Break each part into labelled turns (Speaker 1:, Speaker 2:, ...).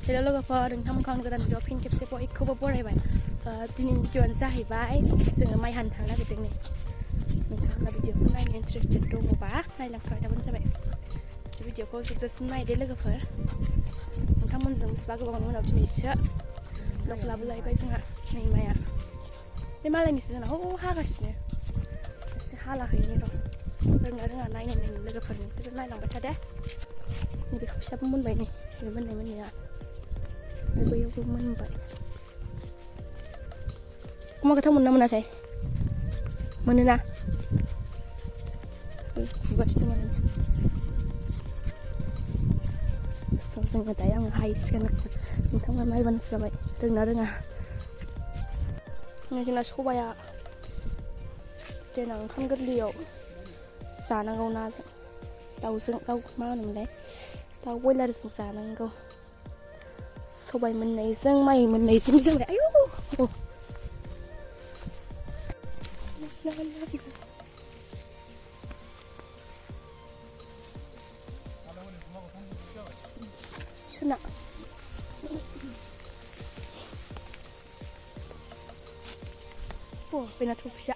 Speaker 1: हेल' लोगोफोर नोंथांमोनखौ आं गोदान भिडिअ फिन खेबसे बयखौबो बरायबाय दिनैनि भिडिअआनो जाहैबाय जोङो माइ हानो थांनो नागिरदों नै नोंथाङा भिडिअखौ नायनो इन्टारेस्टेड दङबा नायलांफाबाय थाबानो जाबाय भिडिअखौ जोबजासिम नायदो लोगोफोर नोंथांमोनजों बेसेबा गोबावनि उनाव दिनैसो ब्लग लाबोलायबाय जोंहा नै माइआ बे मालायनिसो जोंना हागासिनो एसे हालाहैनो र' रोङा नायनो लोगोफोर नोंसोर नायलांबाय थादे नैबे खावसेयाबो मोनबाय नै बे मोननाया बैयावबो मोनबाय अमा गोथां मोनोना मोनाखै मोनोना फुगासिनो माने जोङो दायो आङो हायसिगोन नोंथांमोना नायबानो जाबाय रोङा जोंना सबाया देनां ओंखाम गोरलैयाव जानांगौ नाजों दाउजों मा होनोमोनलाय दाउ बयलारजों जानांगौ सबाय मोननायजों माइ मोननायजों जाबाय आयौ सोना बेना थफिया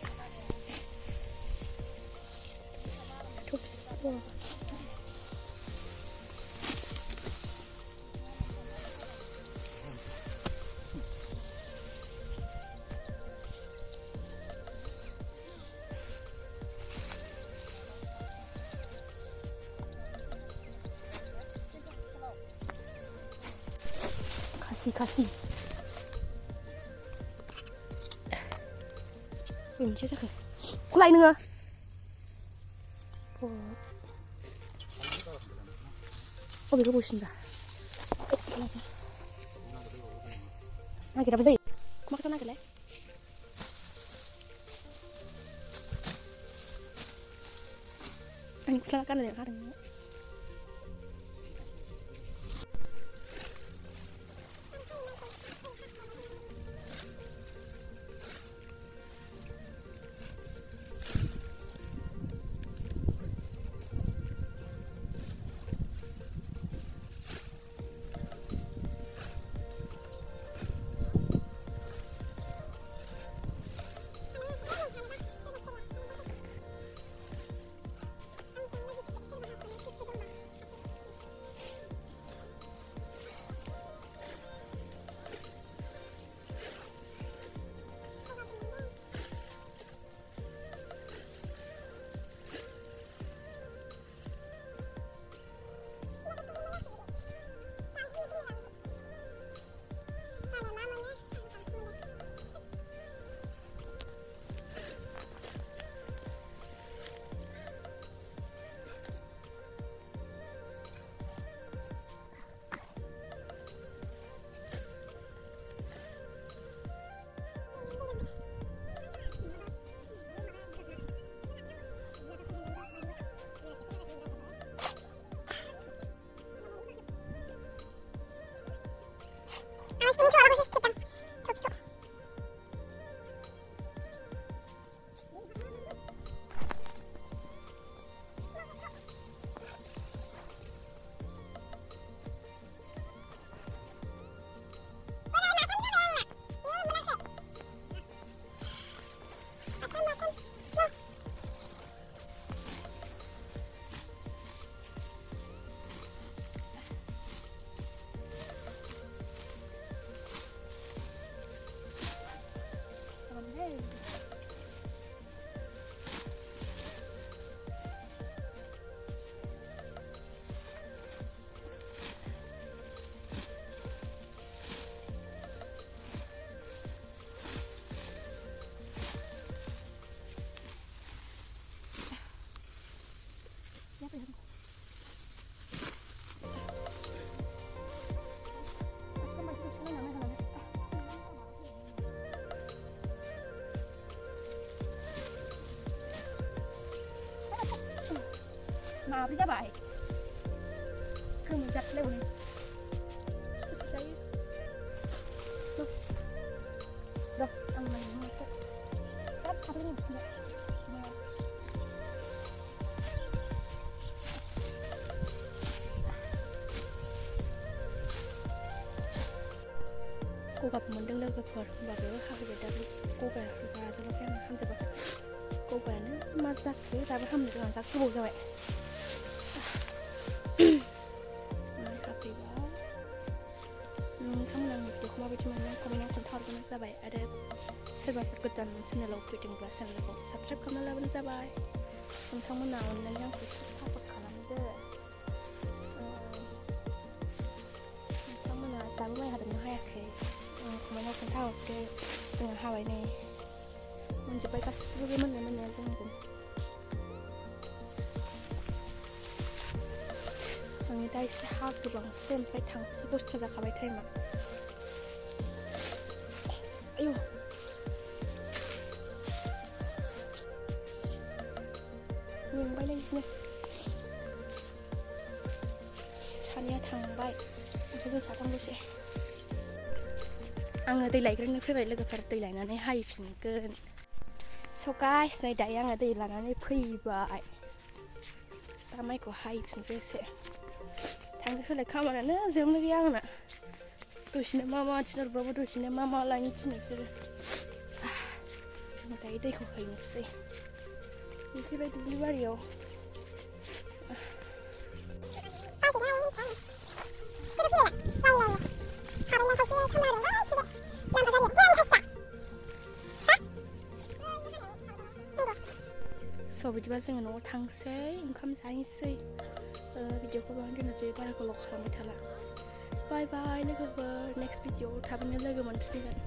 Speaker 1: खासि मोनसे जाखो खुलाय नोङो अबे गोबावसिनबा नागिराबो जायो मा खोथा नागिरलाय आंनि गस्ला गाननायाव हादों माब्रै जाबाय गोमोजाथलाय हनै र' आं नायनो बिराद थाबैनो गगाबो मोनदों लोगोफोर होमबाबो हामबाय दा गगाया राजाबाखै आं हामजोबाखै गगायानो मा जाखो दाबो हामनो रोङा जा गोबाव जाबाय हाफैबा नोंथांमोना आंनि भिडिअखौ माबायदि मोनदों कमेन्टआव खोन्थाहरबानो जाबाय आरो सोरबा गोदान चेनेलाव फैदोंब्ला चेनेलखौ साबस्क्राइब खालामना लाबानो जाबाय नोंथांमोना अननानै आंखौ सापर्ट खालामदो नोंथांमोना दाबो माइ हादोंना हायाखै कमेन्टआव खोन्थाहरदो जोङो हाबाय नै मोनजोब्बाय गासिबो मोननाया जोंजों आंनि दा एसे हा गोबांसो ओमफ्राय थांसै 10ता जाखाबाय टाइमा आयौ मेंबाय ना बिदिनो सानैया थांबाय ओमफ्राय जों साथामल'सै आङो दै लायग्रोनो फैबाय लोगोफोर दै लायनानै हाहैफिनगोन स' गाइस नै दायो आङो दै लानानै फैबाय दा माइखौ हाहैफिनसै एसे थांलाय फैलाय खामानियानो जोबनो गैया आंना दसेनो मा थिनहरबाबो दसेनो मा लायनो थिनो बिसोरो आं दायो दैखौ हैनोसै फैबाय दुब्लि बारियाव स' बिदिबा जोङो न'आव थांसै ओंखाम जाहैसै भिडिअखौ बाहाय दोननोसै बारा गोलाव खालामबाय थाला बाय बाय लोगोफोर नेक्स्ट भिडिअआव थाबैनो लोगो मोनफिनगोन